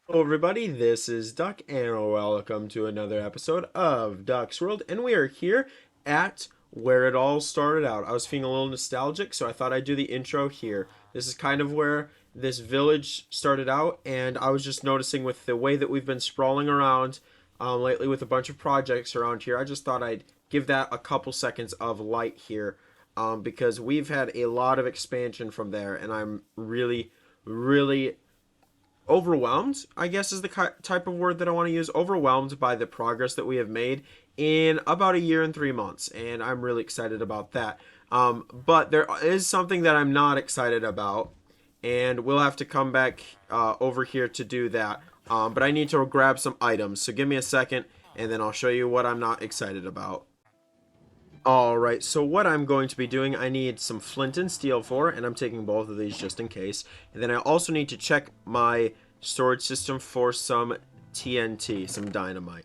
Hello, everybody. This is Duck, and welcome to another episode of Duck's World. And we are here at where it all started out. I was feeling a little nostalgic, so I thought I'd do the intro here. This is kind of where this village started out, and I was just noticing with the way that we've been sprawling around lately with a bunch of projects around here. I just thought I'd give that a couple seconds of light here, because we've had a lot of expansion from there, and I'm really overwhelmed, I guess is the type of word that I want to use. Overwhelmed by the progress that we have made in about a year and 3 months, and I'm really excited about that. But there is something that I'm not excited about, and we'll have to come back over here to do that. But I need to grab some items, so give me a second, and then I'll show you what I'm not excited about. Alright, so what I'm going to be doing, I need some flint and steel for, and I'm taking both of these just in case. And then I also need to check my storage system for some TNT, some dynamite.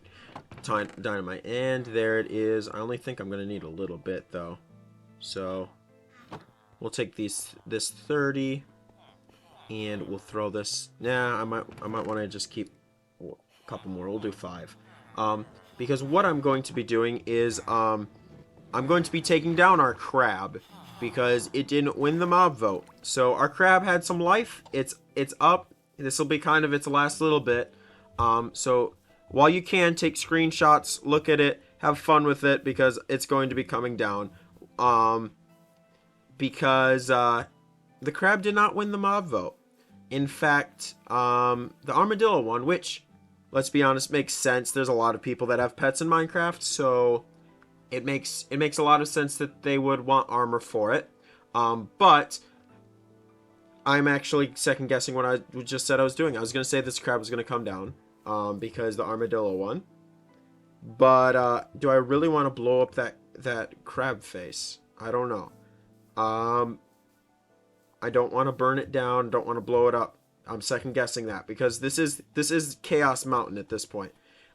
Dynamite, and there it is. I only think I'm going to need a little bit, though. So, we'll take this 30, and we'll throw this. Nah, I might want to just keep a couple more. We'll do 5. Because what I'm going to be doing is, I'm going to be taking down our crab because it didn't win the mob vote. So our crab had some life. It's up. This will be kind of its last little bit. So while you can take screenshots, look at it, have fun with it because it's going to be coming down. Because the crab did not win the mob vote. In fact, the armadillo won, which, let's be honest, makes sense. There's a lot of people that have pets in Minecraft, so it makes a lot of sense that they would want armor for it. But I'm actually second guessing what I just said I was doing. I was going to say this crab was going to come down because the armadillo won. But do I really want to blow up that crab face? I don't know. I don't want to burn it down. Don't want to blow it up. I'm second guessing that because this is Chaos Mountain at this point.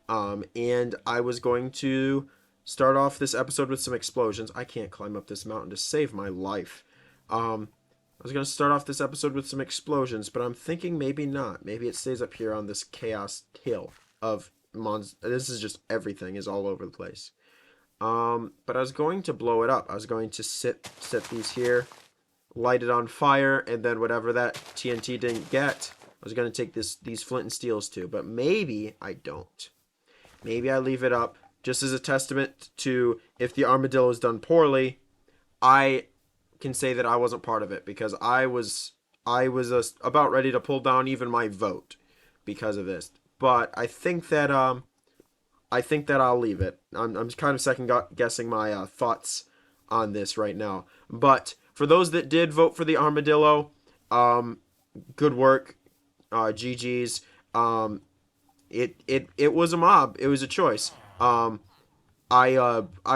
And I was going to start off this episode with some explosions. I can't climb up this mountain to save my life. I was going to start off this episode with some explosions, but I'm thinking maybe not. Maybe it stays up here on this chaos hill of mons. This is just everything is all over the place. But I was going to blow it up. I was going to set these here, light it on fire, and then whatever that TNT didn't get, I was going to take these flint and steels too. But maybe I don't. Maybe I leave it up just as a testament to if the armadillo is done poorly, I can say that I wasn't part of it because I was about ready to pull down even my vote because of this. But I think that I'll leave it. I'm kind of second guessing my thoughts on this right now. But for those that did vote for the armadillo, good work, GG's. It was a mob. It was a choice. I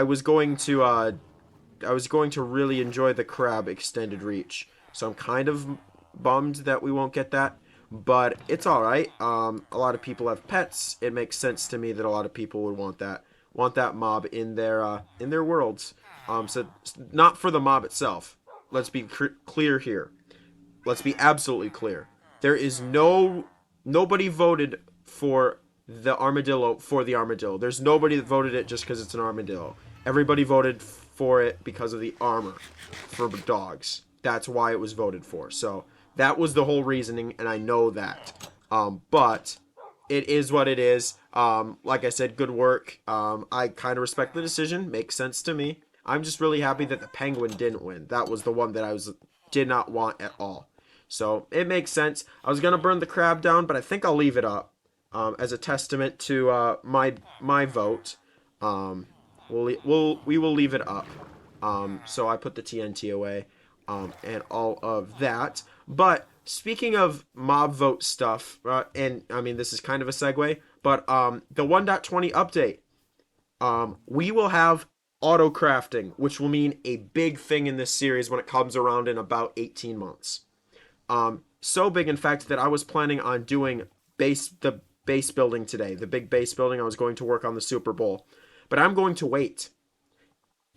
was going to really enjoy the crab extended reach. So I'm kind of bummed that we won't get that, but it's all right. A lot of people have pets. It makes sense to me that a lot of people would want that mob in their worlds. So not for the mob itself. Let's be clear here. Let's be absolutely clear. There is nobody voted for the armadillo. There's nobody that voted it just because it's an armadillo. Everybody voted for it because of the armor for dogs. That's why it was voted for. So that was the whole reasoning, and I know that. But it is what it is. Like I said, good work. I kind of respect the decision. Makes sense to me. I'm just really happy that the penguin didn't win. That was the one that did not want at all. So it makes sense. I was gonna burn the crab down, but I think I'll leave it up. As a testament to my vote. We will leave it up. So I put the TNT away, and all of that. But speaking of mob vote stuff, and I mean this is kind of a segue, but the 1.20 update, we will have auto crafting, which will mean a big thing in this series when it comes around in about 18 months. So big, in fact, that I was planning on doing the base building today, the big base building. I was going to work on the Super Bowl, but I'm going to wait.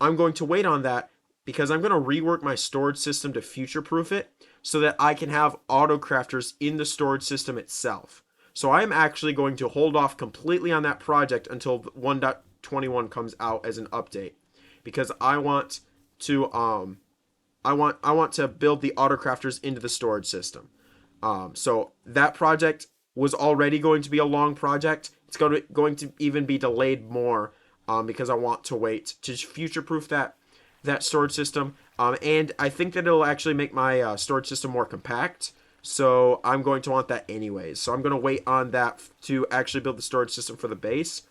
I'm going to wait on that because I'm going to rework my storage system to future proof it so that I can have auto crafters in the storage system itself. So I'm actually going to hold off completely on that project until 1.21 comes out as an update, because I want to I want to build the autocrafters into the storage system. So that project was already going to be a long project. It's going to even be delayed more, because I want to wait to future proof that storage system. And I think that it'll actually make my storage system more compact. So I'm going to want that anyways. So I'm going to wait on that to actually build the storage system for the base.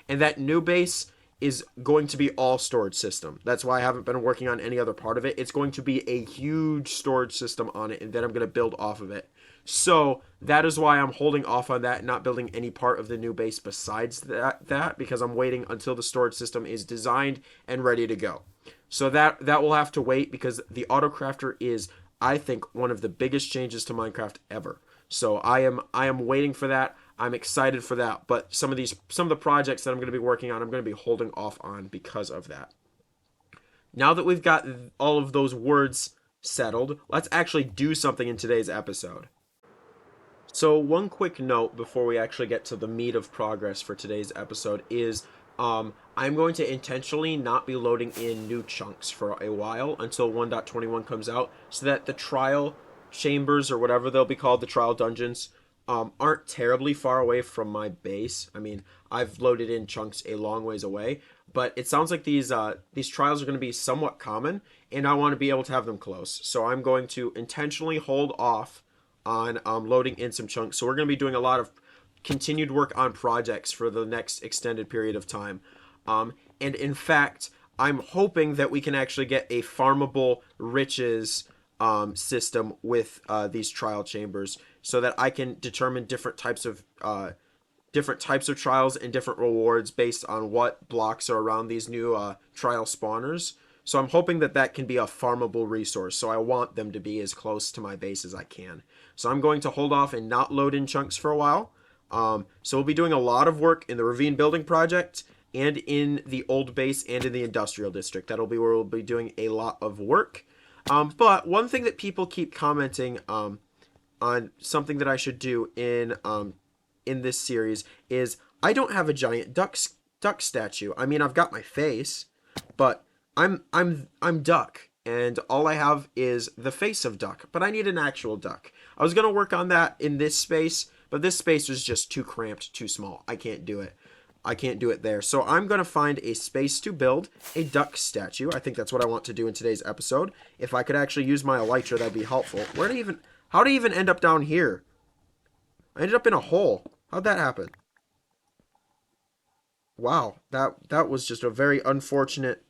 And that new base is going to be all storage system. That's why I haven't been working on any other part of it. It's going to be a huge storage system on it, and then I'm going to build off of it. So that is why I'm holding off on that, not building any part of the new base besides that because I'm waiting until the storage system is designed and ready to go. So that will have to wait, because the autocrafter is, I think, one of the biggest changes to Minecraft ever. So I am waiting for that. I'm excited for that, but some of the projects that I'm going to be working on, I'm going to be holding off on because of that. Now that we've got all of those words settled, let's actually do something in today's episode. So one quick note before we actually get to the meat of progress for today's episode is I'm going to intentionally not be loading in new chunks for a while until 1.21 comes out, so that the trial chambers, or whatever they'll be called, the trial dungeons, aren't terribly far away from my base. I mean, I've loaded in chunks a long ways away, but it sounds like these trials are going to be somewhat common, and I want to be able to have them close. So I'm going to intentionally hold off on loading in some chunks. So we're going to be doing a lot of continued work on projects for the next extended period of time. And in fact, I'm hoping that we can actually get a farmable riches system with these trial chambers, so that I can determine different types of trials and different rewards based on what blocks are around these new trial spawners. So I'm hoping that that can be a farmable resource. So I want them to be as close to my base as I can. So I'm going to hold off and not load in chunks for a while. So we'll be doing a lot of work in the Ravine Building Project and in the old base and in the industrial district. That'll be where we'll be doing a lot of work. But one thing that people keep commenting on something that I should do in this series is I don't have a giant duck statue. I mean, I've got my face, but I'm duck, and all I have is the face of duck, but I need an actual duck. I was gonna work on that in this space, but this space was just too cramped, too small. I can't do it. I can't do it there. So I'm gonna find a space to build a duck statue. I think that's what I want to do in today's episode. If I could actually use my elytra, that'd be helpful. How did I even end up down here? I ended up in a hole. How'd that happen? Wow, that was just a very unfortunate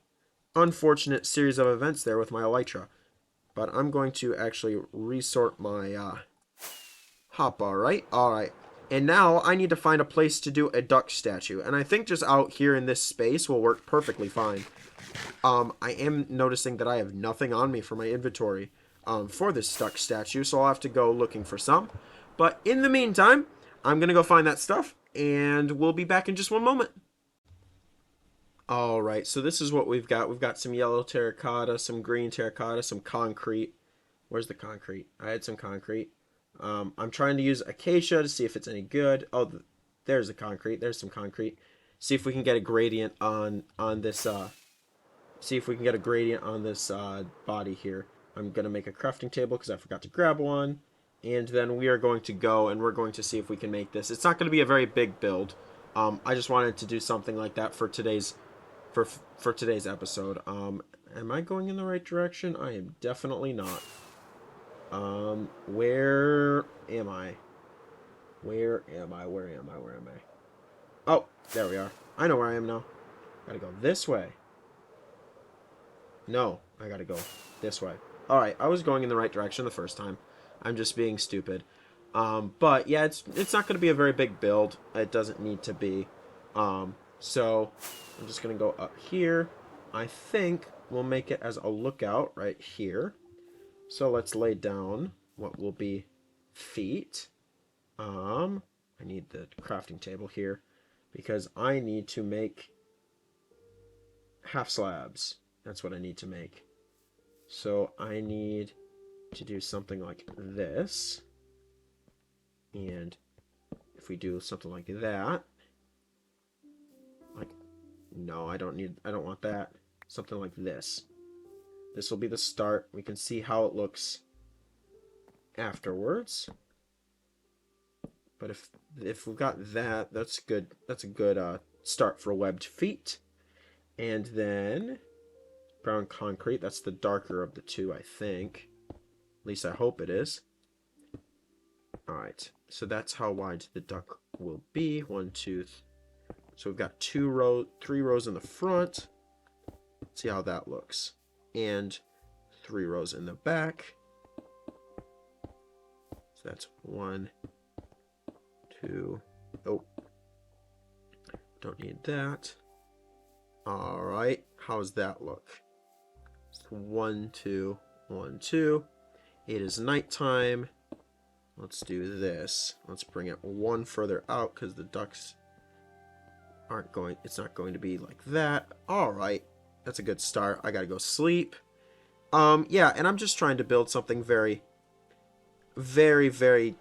series of events there with my elytra. But I'm going to actually resort my hotbar, right? Alright. And now I need to find a place to do a duck statue. And I think just out here in this space will work perfectly fine. I am noticing that I have nothing on me for my inventory for this duck statue, so I'll have to go looking for some. But in the meantime, I'm going to go find that stuff, and we'll be back in just one moment. All right, so this is what we've got. We've got some yellow terracotta, some green terracotta, some concrete. Where's the concrete? I had some concrete. I'm trying to use acacia to see if it's any good. Oh, there's the concrete. There's some concrete. See if we can get a gradient on this. See if we can get a gradient on this body here. I'm gonna make a crafting table because I forgot to grab one, and then we are going to go and we're going to see if we can make this. It's not going to be a very big build. I just wanted to do something like that for today's episode. Am I going in the right direction? I am definitely not. Where am I? Where am I? Where am I? Where am I? Oh, there we are. I know where I am now. Gotta go this way. No, I gotta go this way. Alright, I was going in the right direction the first time. I'm just being stupid. But yeah, it's not gonna be a very big build. It doesn't need to be. So I'm just gonna go up here. I think we'll make it as a lookout right here. So let's lay down what will be feet. I need the crafting table here because I need to make half slabs. That's what I need to make. So I need to do something like this. And if we do something like that, like, no, I don't want that. Something like this. This will be the start. We can see how it looks afterwards. But if we've got that, that's good. That's a good start for webbed feet. And then brown concrete. That's the darker of the two, I think. At least I hope it is. All right. So that's how wide the duck will be. 1, 2. So we've got 3 rows in the front. Let's see how that looks. And 3 rows in the back. So that's 1, 2. Oh, don't need that. All right, how's that look? 1, 2, 1, 2. It is nighttime. Let's do this. Let's bring it 1 further out because the ducks aren't going. It's not going to be like that. All right, that's a good start. I gotta go sleep. Yeah, and I'm just trying to build something very, very, very,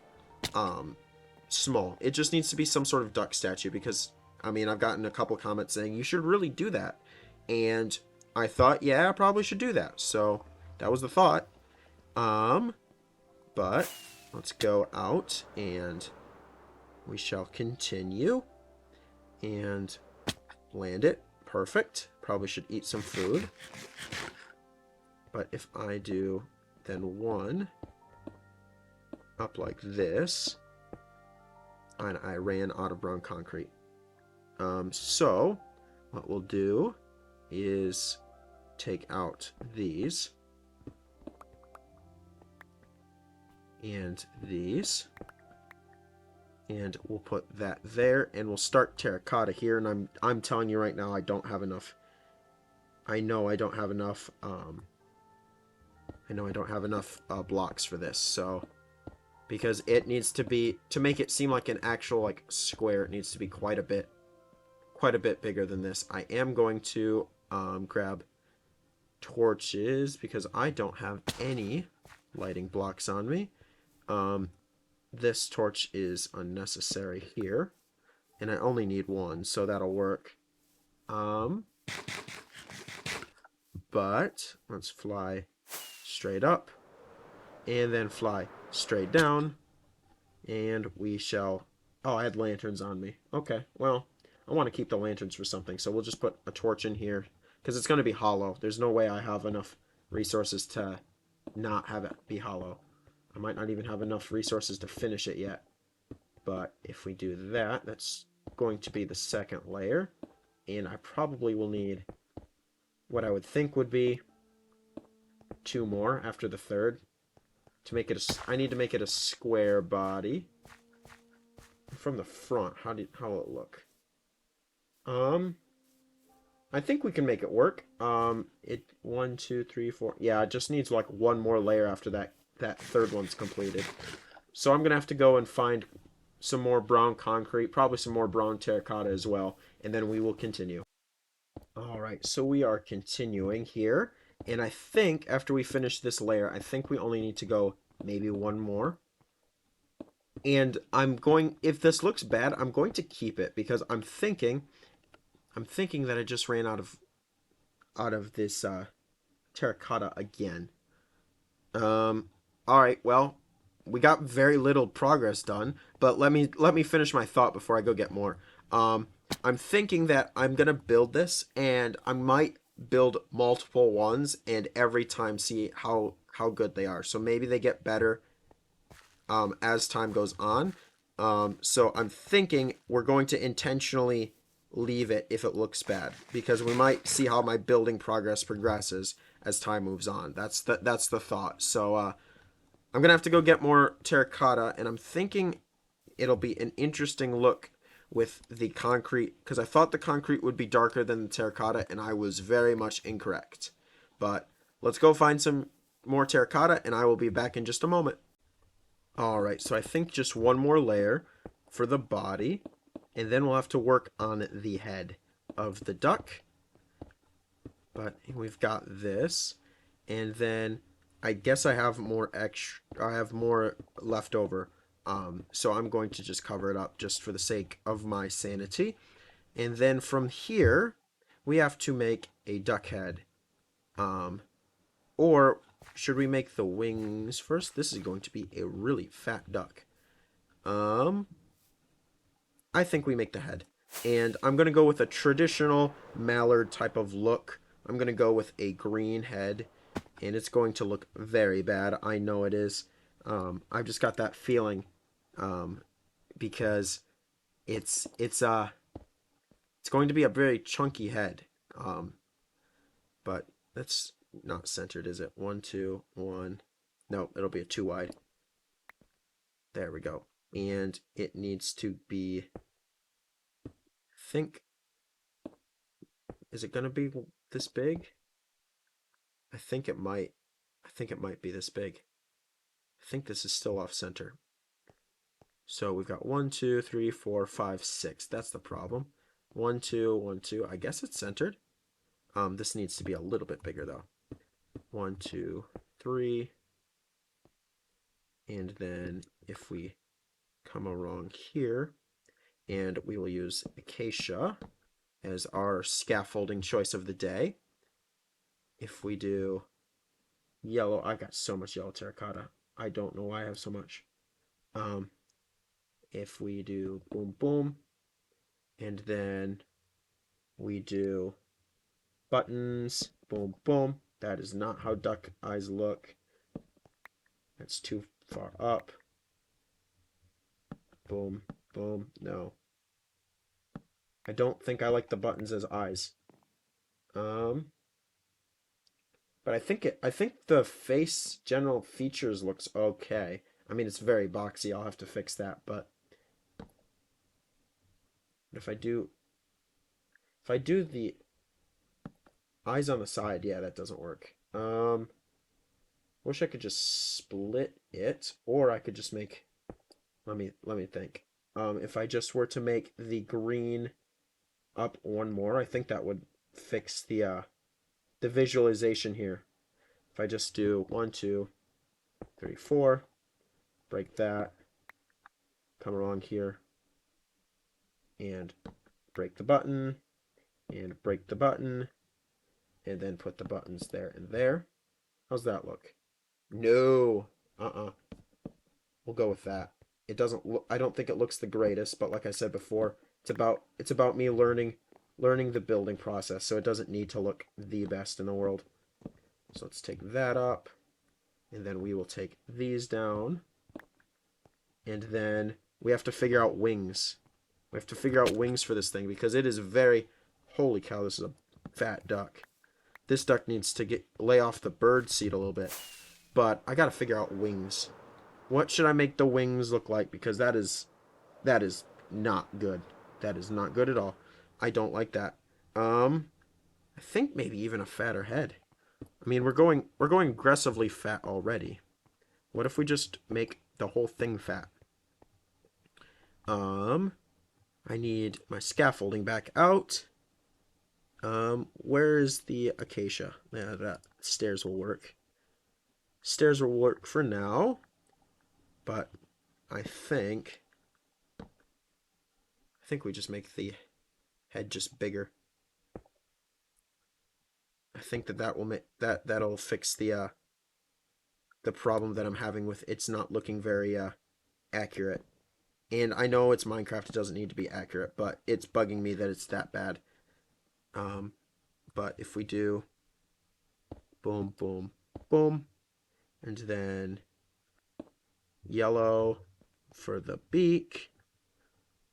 small. It just needs to be some sort of duck statue because, I mean, I've gotten a couple comments saying you should really do that. And I thought, yeah, I probably should do that. So that was the thought. But let's go out and we shall continue and land it. Perfect. Probably should eat some food. But if I do then 1 up like this, and I ran out of brown concrete. So what we'll do is take out these and these, and we'll put that there, and we'll start terracotta here. And I'm telling you right now, I don't have enough. I know I don't have enough. I know I don't have enough blocks for this, so. Because it needs to be, to make it seem like an actual like square, it needs to be quite a bit bigger than this. I am going to grab torches because I don't have any lighting blocks on me. This torch is unnecessary here, and I only need 1, so that'll work. But let's fly straight up and then fly straight down, and we shall. Oh, I had lanterns on me. Okay, well, I want to keep the lanterns for something, so we'll just put a torch in here because it's going to be hollow. There's no way I have enough resources to not have it be hollow. I might not even have enough resources to finish it yet, but if we do that, that's going to be the second layer, and I probably will need what I would think would be 2 more after the third. To make it I need to make it a square body. From the front, how will it look? I think we can make it work. 1, 2, 3, 4. Yeah, it just needs like 1 more layer after that third one's completed. So I'm gonna have to go and find some more brown concrete, probably some more brown terracotta as well, and then we will continue. All right, so we are continuing here. And I think after we finish this layer, I think we only need to go maybe 1 more. And if this looks bad, I'm going to keep it because I'm thinking that I just ran out of this terracotta again. All right, well, we got very little progress done, but let me finish my thought before I go get more. I'm thinking that I'm gonna build this, and I might build multiple ones and every time see how good they are. So maybe they get better as time goes on. So I'm thinking we're going to intentionally leave it if it looks bad because we might see how my building progresses as time moves on. That's the thought. So I'm gonna have to go get more terracotta, and I'm thinking it'll be an interesting look with the concrete because I thought the concrete would be darker than the terracotta, and I was very much incorrect. But let's go find some more terracotta, and I will be back in just a moment. All right, so I think just 1 more layer for the body, and then we'll have to work on the head of the duck. But we've got this, and then I guess I have more left over. So I'm going to just cover it up just for the sake of my sanity. And then from here, we have to make a duck head. Or should we make the wings first? This is going to be a really fat duck. Um, I think we make the head. And I'm going to go with a traditional mallard type of look. I'm going to go with a green head. And it's going to look very bad. I know it is. I've just got that feeling. Because it's going to be a very chunky head. But that's not centered, is it? 1, 2, 1. No, it'll be a 2 wide. There we go. And it needs to be, I think, is it going to be this big? I think it might. I think it might be this big. I think this is still off center. So we've got 1, 2, 3, 4, 5, 6. That's the problem. 1, 2, 1, 2. I guess it's centered. This needs to be a little bit bigger though. 1, 2, 3. And then if we come along here, and we will use acacia as our scaffolding choice of the day. If we do yellow, I got so much yellow terracotta. I don't know why I have so much. If we do boom boom, and then we do buttons, boom boom. That is not how duck eyes look. That's too far up. Boom boom. No. I don't think I like the buttons as eyes. But I think the face general features looks okay. I mean, it's very boxy. I'll have to fix that, but if I do the eyes on the side, yeah, that doesn't work. Wish I could just split it, or I could just make. Let me think. If I just were to make the green up one more, I think that would fix the visualization here. If I just do 1, 2, 3, 4, break that, come along here, and break the button, and break the button, and then put the buttons there and there. How's that look? No. We'll go with that. It doesn't look, I don't think it looks the greatest, but like I said before, it's about me learning the building process, so it doesn't need to look the best in the world. So let's take that up, and then we will take these down, and then we have to figure out wings. We have to figure out wings for this thing because it is very, holy cow, this is a fat duck. This duck needs to lay off the bird seat a little bit, but I gotta figure out wings. What should I make the wings look like? Because that is not good. That is not good at all. I don't like that. I think maybe even a fatter head. I mean, we're going aggressively fat already. What if we just make the whole thing fat? I need my scaffolding back out. Where is the acacia? Yeah, that stairs will work. Stairs will work for now, but I think we just make the head just bigger. I think that will make that'll fix the problem that I'm having with it's not looking very accurate. And I know it's Minecraft, it doesn't need to be accurate, but it's bugging me that it's that bad. But if we do boom, boom, boom, and then yellow for the beak,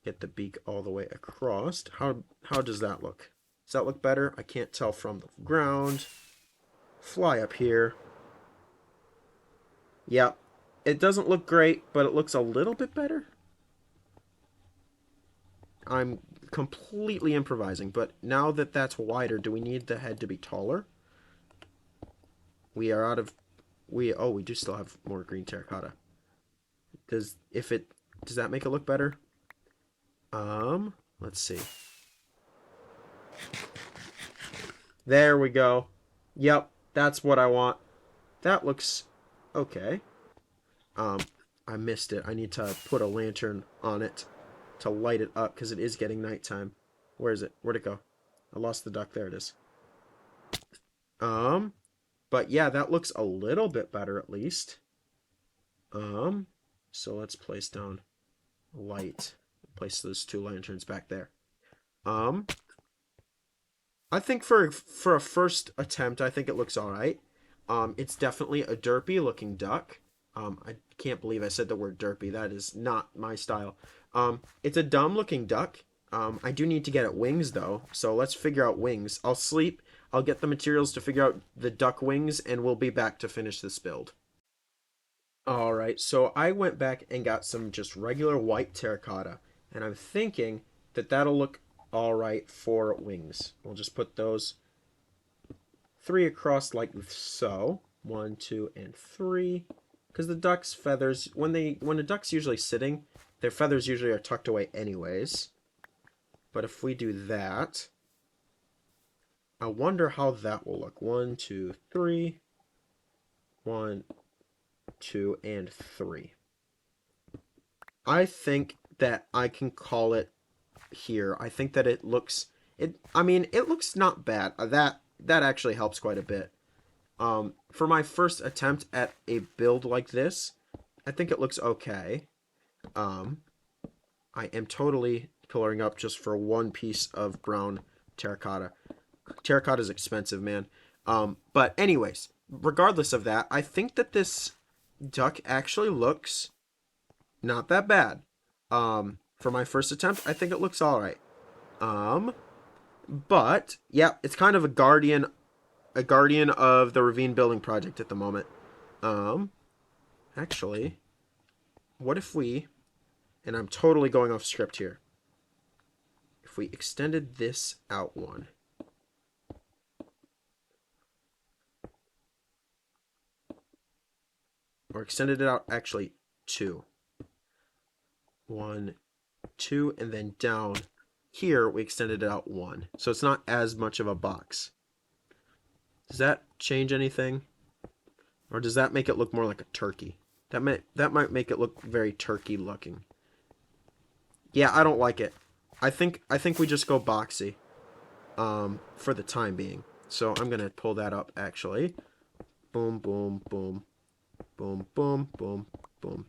get the beak all the way across. How does that look? Does that look better? I can't tell from the ground. Fly up here. Yep. It doesn't look great, but it looks a little bit better. I'm completely improvising, but now that that's wider, do we need the head to be taller? We are out of we do still have more green terracotta. Does that make it look better? Let's see. There we go. Yep, that's what I want. That looks okay. I missed it. I need to put a lantern on it to light it up because it is getting nighttime. Where is it? Where'd it go? I lost the duck. There it is. Um, but yeah, that looks a little bit better at least. So let's place down light. Place those two lanterns back there. Um, I think for a first attempt, I think it looks all right. It's definitely a derpy looking duck. I can't believe I said the word derpy. That is not my style. It's a dumb looking duck. I do need to get it wings though, so let's figure out wings. I'll sleep. I'll get the materials to figure out the duck wings, and we'll be back to finish this build. All right, so I went back and got some just regular white terracotta, and I'm thinking that that'll look all right for wings. We'll just put those three across like so. One, two, and three. Because the duck's feathers, when a duck's usually sitting, their feathers usually are tucked away anyways. But if we do that, I wonder how that will look. One, two, three. One, two, and three. I think that I can call it here. I think that it looks it looks not bad. That actually helps quite a bit. For my first attempt at a build like this, I think it looks okay. I am totally coloring up just for one piece of brown terracotta. Terracotta is expensive, man. But anyways, regardless of that, I think that this duck actually looks not that bad. For my first attempt, I think it looks all right. But yeah, it's kind of a guardian of the Ravine Building Project at the moment. Actually, what if we, and I'm totally going off script here, if we extended this out one, or extended it out actually two. One, two, and then down here we extended it out one. So it's not as much of a box. Does that change anything? Or does that make it look more like a turkey? That might make it look very turkey looking. Yeah, I don't like it. I think we just go boxy. For the time being. So I'm gonna pull that up actually. Boom, boom, boom. Boom, boom, boom, boom.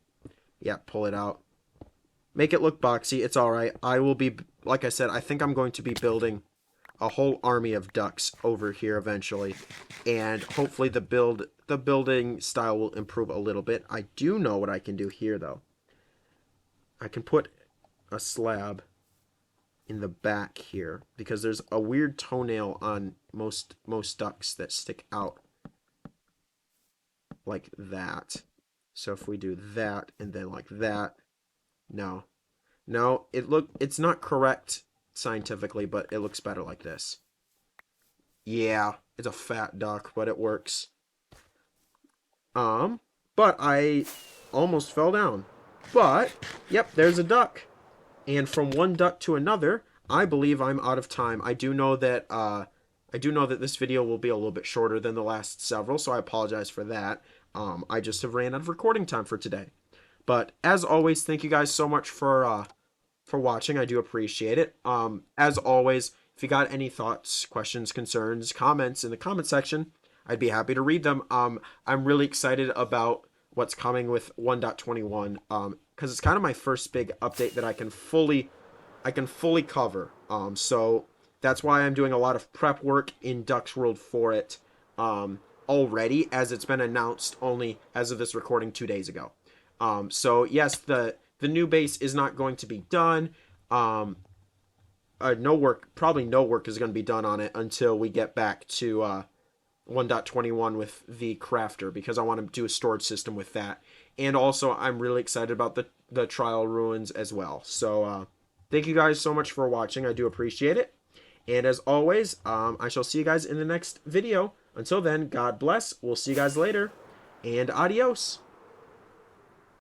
Yeah, pull it out. Make it look boxy. It's alright. I will be, like I said, I think I'm going to be building a whole army of ducks over here eventually. And hopefully the building style will improve a little bit. I do know what I can do here though. I can put a slab in the back here because there's a weird toenail on most ducks that stick out like that. So if we do that and then like that, no, it's not correct scientifically, but it looks better like this. Yeah, it's a fat duck, but it works. But I almost fell down. But yep, there's a duck. And from one duck to another, I believe I'm out of time. I do know that this video will be a little bit shorter than the last several, so I apologize for that. I just have ran out of recording time for today. But as always, thank you guys so much for watching. I do appreciate it. As always, if you got any thoughts, questions, concerns, comments in the comment section, I'd be happy to read them. I'm really excited about what's coming with 1.21 because it's kind of my first big update that I can fully cover. So that's why I'm doing a lot of prep work in Ducks World for it already, as it's been announced only as of this recording 2 days ago. So yes, the new base is not going to be done. Probably no work is going to be done on it until we get back to 1.21 with the crafter, because I want to do a storage system with that. And also I'm really excited about the trial ruins as well. So thank you guys so much for watching. I do appreciate it. And as always, I shall see you guys in the next video. Until then, God bless. We'll see you guys later. And adios.